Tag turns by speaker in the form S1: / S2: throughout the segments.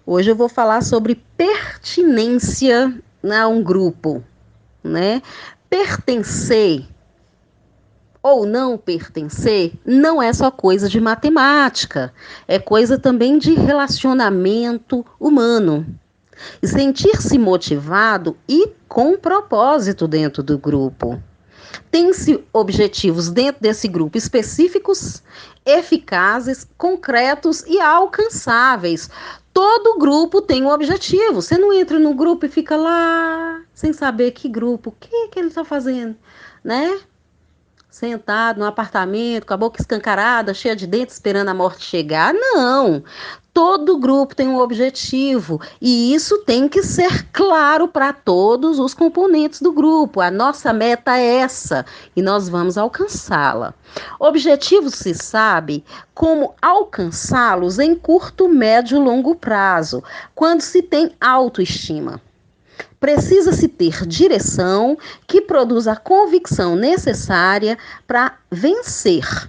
S1: Hoje eu vou falar sobre pertinência a um grupo, né? Pertencer ou não pertencer não é só coisa de matemática, é coisa também de relacionamento humano. E sentir-se motivado e com propósito dentro do grupo. Tem-se objetivos dentro desse grupo específicos, eficazes, concretos e alcançáveis. Todo grupo tem um objetivo. Você não entra no grupo e fica lá sem saber que grupo, o que ele está fazendo, né? Sentado no apartamento, com a boca escancarada, cheia de dentes, esperando a morte chegar. Não! Todo grupo tem um objetivo e isso tem que ser claro para todos os componentes do grupo. A nossa meta é essa e nós vamos alcançá-la. Objetivos se sabe como alcançá-los em curto, médio e longo prazo, quando se tem autoestima. Precisa-se ter direção que produza a convicção necessária para vencer.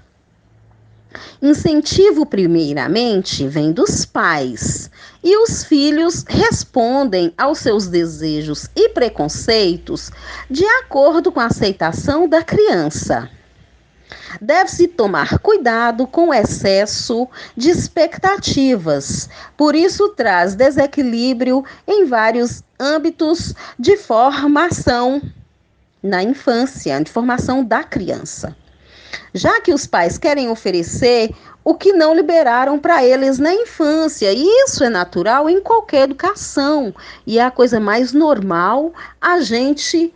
S1: Incentivo, primeiramente, vem dos pais, e os filhos respondem aos seus desejos e preconceitos de acordo com a aceitação da criança. Deve-se tomar cuidado com o excesso de expectativas, por isso traz desequilíbrio em vários âmbitos de formação na infância, de formação da criança. Já que os pais querem oferecer o que não liberaram para eles na infância, e isso é natural em qualquer educação, e é a coisa mais normal a gente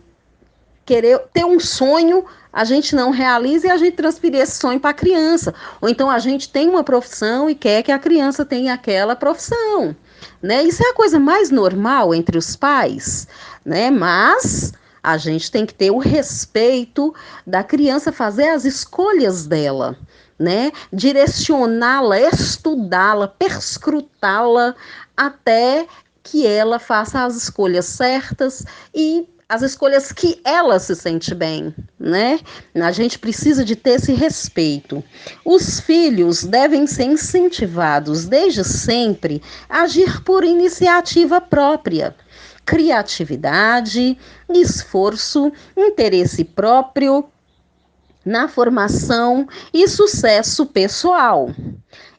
S1: querer ter um sonho, a gente não realiza e a gente transferir esse sonho para a criança. Ou então a gente tem uma profissão e quer que a criança tenha aquela profissão, né? Isso é a coisa mais normal entre os pais, né? Mas a gente tem que ter o respeito da criança fazer as escolhas dela, né? Direcioná-la, estudá-la, perscrutá-la até que ela faça as escolhas certas e as escolhas que ela se sente bem, né? A gente precisa de ter esse respeito. Os filhos devem ser incentivados desde sempre a agir por iniciativa própria. Criatividade, esforço, interesse próprio na formação e sucesso pessoal.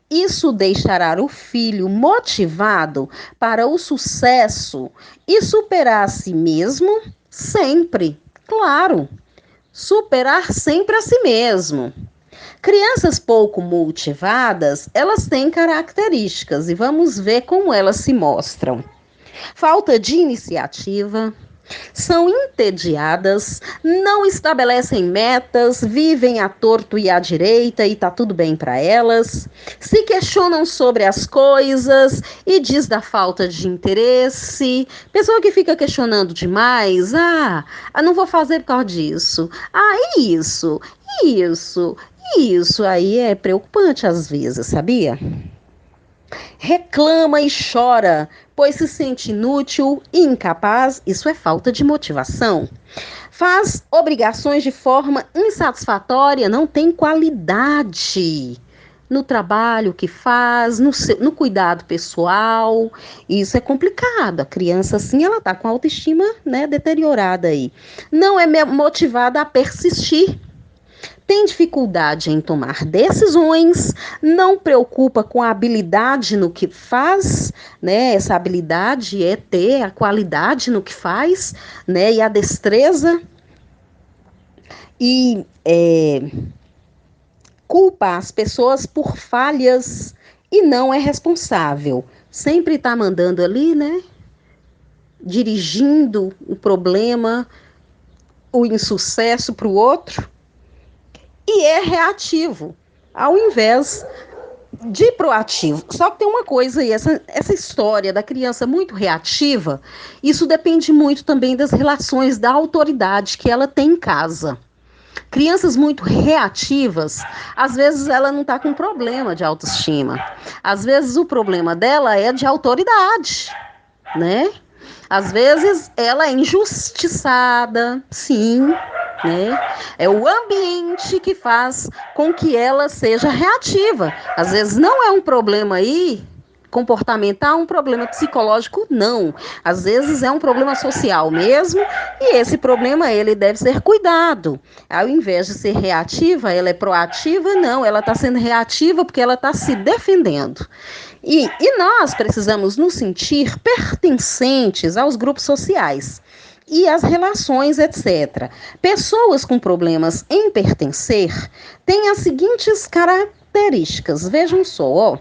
S1: Isso deixará o filho motivado para o sucesso e superar a si mesmo sempre. Claro, superar sempre a si mesmo. Crianças pouco motivadas, elas têm características e vamos ver como elas se mostram. Falta de iniciativa, são entediadas, não estabelecem metas, vivem à torto e à direita e tá tudo bem para elas, se questionam sobre as coisas e diz da falta de interesse. Pessoa que fica questionando demais, não vou fazer por causa disso. Isso aí é preocupante às vezes, sabia? Reclama e chora, pois se sente inútil e incapaz, isso é falta de motivação. Faz obrigações de forma insatisfatória, não tem qualidade no trabalho que faz, no cuidado pessoal. Isso é complicado. A criança, assim, ela está com a autoestima, né, deteriorada aí. Não é motivada a persistir. Tem dificuldade em tomar decisões, não preocupa com a habilidade no que faz, né? Essa habilidade é ter a qualidade no que faz, né? E a destreza. E culpa as pessoas por falhas e não é responsável. Sempre está mandando ali, né? Dirigindo o problema, o insucesso para o outro. E é reativo, ao invés de proativo. Só que tem uma coisa aí, essa história da criança muito reativa, isso depende muito também das relações da autoridade que ela tem em casa. Crianças muito reativas, às vezes ela não está com problema de autoestima. Às vezes o problema dela é de autoridade, né? Às vezes ela é injustiçada, sim, né? É o ambiente que faz com que ela seja reativa. Às vezes não é um problema aí comportamental, um problema psicológico, não. Às vezes é um problema social mesmo, e esse problema ele deve ser cuidado. Ao invés de ser reativa, ela é proativa, não, ela está sendo reativa porque ela está se defendendo. E nós precisamos nos sentir pertencentes aos grupos sociais e às relações, etc. Pessoas com problemas em pertencer têm as seguintes características. Vejam só, ó.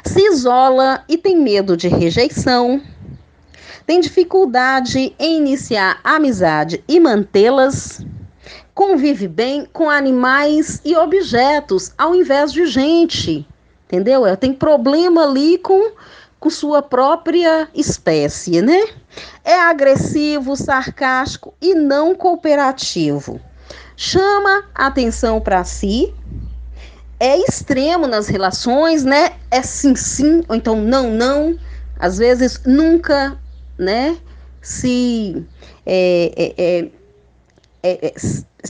S1: Se isola e tem medo de rejeição, tem dificuldade em iniciar amizade e mantê-las, convive bem com animais e objetos ao invés de gente, entendeu? Tem problema ali com sua própria espécie, né? É agressivo, sarcástico e não cooperativo. Chama atenção para si, é extremo nas relações, né? É sim, sim, ou então não, não. Às vezes nunca, né? Se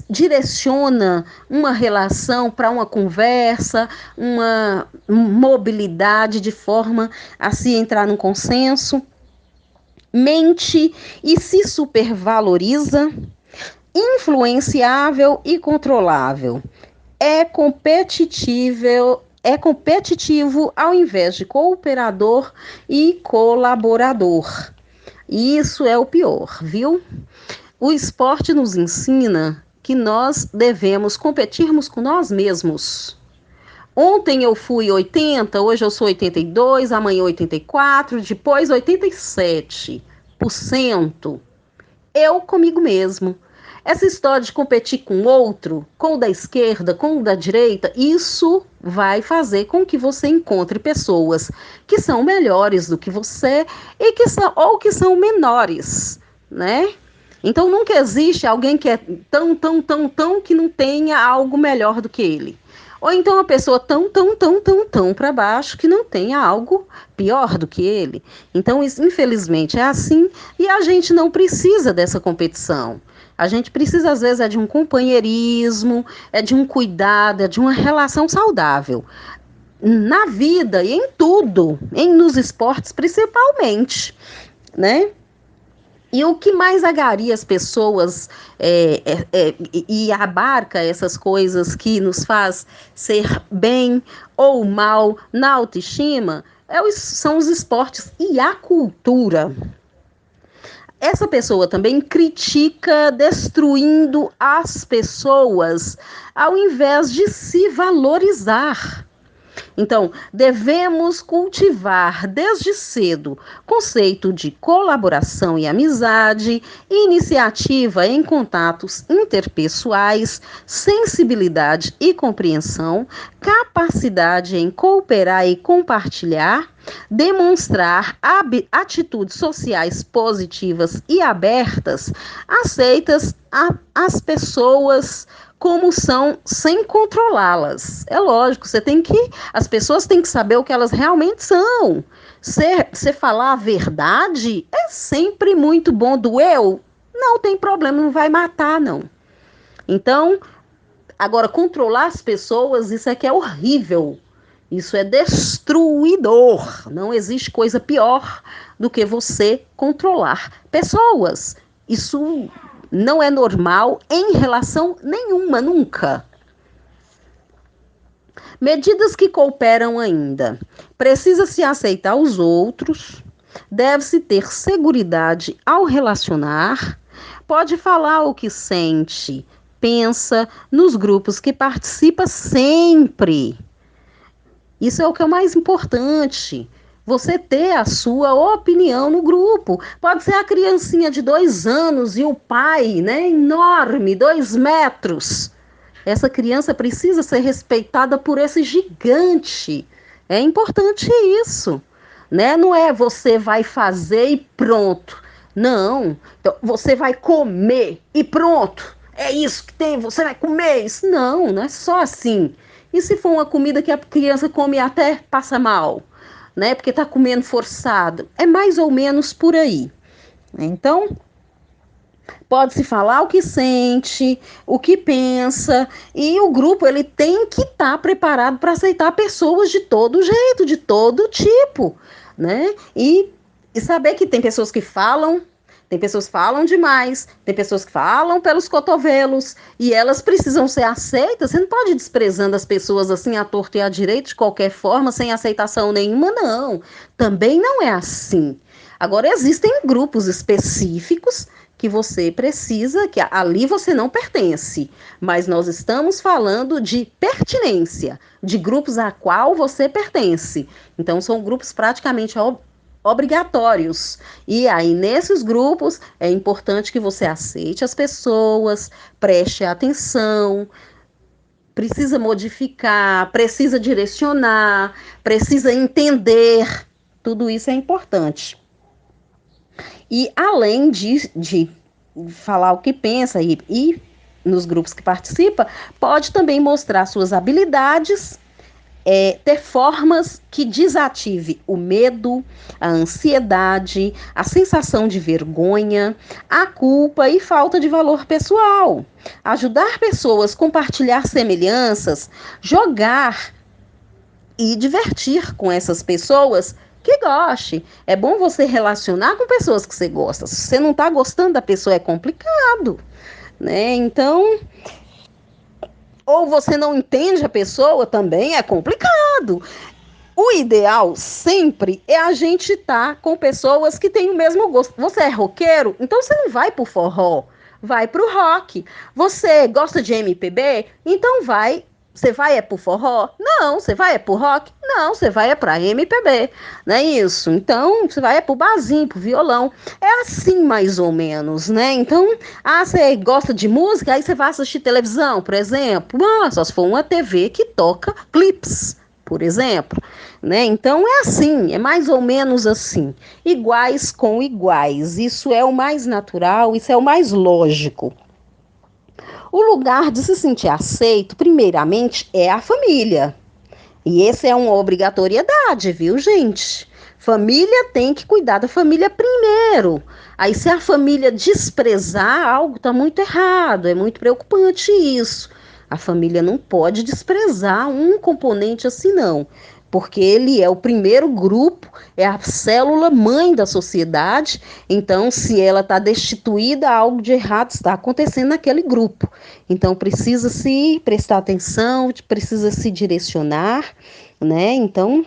S1: direciona uma relação para uma conversa, uma mobilidade de forma a se entrar num consenso. Mente e se supervaloriza, influenciável e controlável. É competitivo ao invés de cooperador e colaborador. Isso é o pior, viu? O esporte nos ensina que nós devemos competirmos com nós mesmos. Ontem eu fui 80, hoje eu sou 82, amanhã 84, depois 87%. Eu comigo mesmo. Essa história de competir com o outro, com o da esquerda, com o da direita, isso vai fazer com que você encontre pessoas que são melhores do que você e que são menores, né? Então nunca existe alguém que é tão que não tenha algo melhor do que ele. Ou então uma pessoa tão para baixo que não tenha algo pior do que ele. Então, isso, infelizmente, é assim e a gente não precisa dessa competição. A gente precisa, às vezes, de um companheirismo, de um cuidado, de uma relação saudável. Na vida e em tudo, nos esportes principalmente, né? E o que mais agaria as pessoas e abarca essas coisas que nos faz ser bem ou mal na autoestima são os esportes e a cultura. Essa pessoa também critica destruindo as pessoas ao invés de se valorizar. Então, devemos cultivar desde cedo conceito de colaboração e amizade, iniciativa em contatos interpessoais, sensibilidade e compreensão, capacidade em cooperar e compartilhar, demonstrar atitudes sociais positivas e abertas, aceitas às pessoas como são, sem controlá-las. É lógico, as pessoas têm que saber o que elas realmente são. Você falar a verdade é sempre muito bom. Doeu? Não tem problema, não vai matar, não. Então, agora, controlar as pessoas, isso aqui é horrível. Isso é destruidor. Não existe coisa pior do que você controlar pessoas. Isso não é normal em relação nenhuma, nunca. Medidas que cooperam ainda. Precisa-se aceitar os outros, deve-se ter seguridade ao relacionar, pode falar o que sente, pensa nos grupos que participa sempre. Isso é o que é o mais importante. Você ter a sua opinião no grupo. Pode ser a criancinha de 2 anos e o pai, né, enorme, 2 metros. Essa criança precisa ser respeitada por esse gigante. É importante isso, né? Não é você vai fazer e pronto. Não, então, você vai comer e pronto. É isso que tem, você vai comer isso. Não é só assim. E se for uma comida que a criança come e até passa mal? Né, porque está comendo forçado. É mais ou menos por aí. Então, Pode-se falar o que sente, o que pensa, e o grupo ele tem que estar preparado para aceitar pessoas de todo jeito, de todo tipo, né? E saber que tem pessoas que falam, tem pessoas que falam demais, tem pessoas que falam pelos cotovelos, e elas precisam ser aceitas. Você não pode ir desprezando as pessoas assim à torto e à direita de qualquer forma, sem aceitação nenhuma, não. Também não é assim. Agora, existem grupos específicos que você precisa, que ali você não pertence, mas nós estamos falando de pertinência, de grupos a qual você pertence. Então, são grupos praticamente obrigatórios. E aí, nesses grupos, é importante que você aceite as pessoas, preste atenção, precisa modificar, precisa direcionar, precisa entender. Tudo isso é importante. E além de falar o que pensa e nos grupos que participa, pode também mostrar suas habilidades, ter formas que desative o medo, a ansiedade, a sensação de vergonha, a culpa e falta de valor pessoal. Ajudar pessoas a compartilhar semelhanças, jogar e divertir com essas pessoas que goste. É bom você relacionar com pessoas que você gosta. Se você não está gostando da pessoa, é complicado, né? Então, ou você não entende a pessoa, também é complicado. O ideal sempre é a gente estar com pessoas que têm o mesmo gosto. Você é roqueiro? Então você não vai pro forró, vai pro rock. Você gosta de MPB? Então vai. Você vai pro forró? Não. Você vai pro rock? Não. Você vai pra MPB. Não é isso? Então, você vai pro barzinho, pro violão. É assim, mais ou menos, né? Então, você gosta de música? Aí você vai assistir televisão, por exemplo. Só se for uma TV que toca clipes, por exemplo, né? Então é assim, é mais ou menos assim, iguais com iguais. Isso é o mais natural, isso é o mais lógico. O lugar de se sentir aceito, primeiramente, é a família. E esse é uma obrigatoriedade, viu, gente? Família tem que cuidar da família primeiro. Aí, se a família desprezar, algo está muito errado, é muito preocupante isso. A família não pode desprezar um componente assim, não. Porque ele é o primeiro grupo, é a célula mãe da sociedade. Então, se ela está destituída, algo de errado está acontecendo naquele grupo. Então, precisa se prestar atenção, precisa se direcionar, né? Então,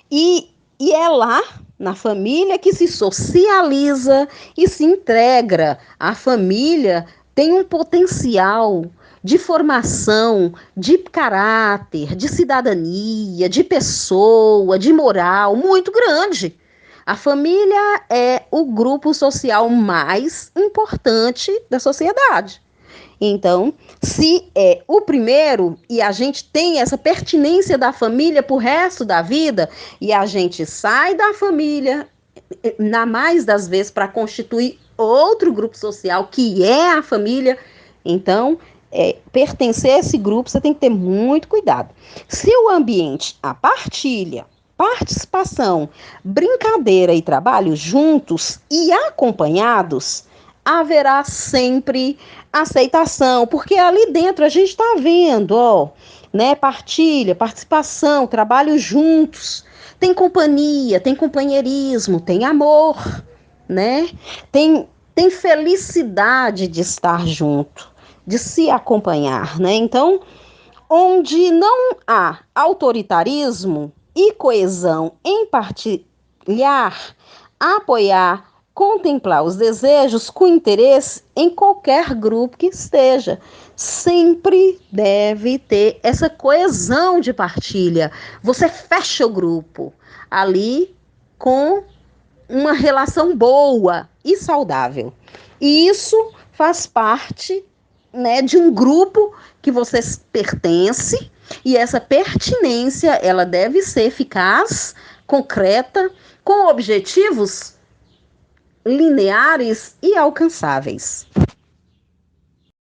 S1: e é lá, na família, que se socializa e se integra. A família tem um potencial de formação, de caráter, de cidadania, de pessoa, de moral muito grande. A família é o grupo social mais importante da sociedade. Então, se é o primeiro e a gente tem essa pertinência da família para o resto da vida, e a gente sai da família, na mais das vezes, para constituir outro grupo social, que é a família, então, pertencer a esse grupo, você tem que ter muito cuidado. Se o ambiente, a partilha, participação, brincadeira e trabalho juntos e acompanhados, haverá sempre aceitação, porque ali dentro a gente está vendo, né, partilha, participação, trabalho juntos, tem companhia, tem companheirismo, tem amor, né, tem felicidade de estar junto, de se acompanhar, né, então, onde não há autoritarismo e coesão em partilhar, apoiar, contemplar os desejos com interesse em qualquer grupo que esteja. Sempre deve ter essa coesão de partilha. Você fecha o grupo ali com uma relação boa e saudável. E isso faz parte, né, de um grupo que você pertence, e essa pertinência ela deve ser eficaz, concreta, com objetivos lineares e alcançáveis.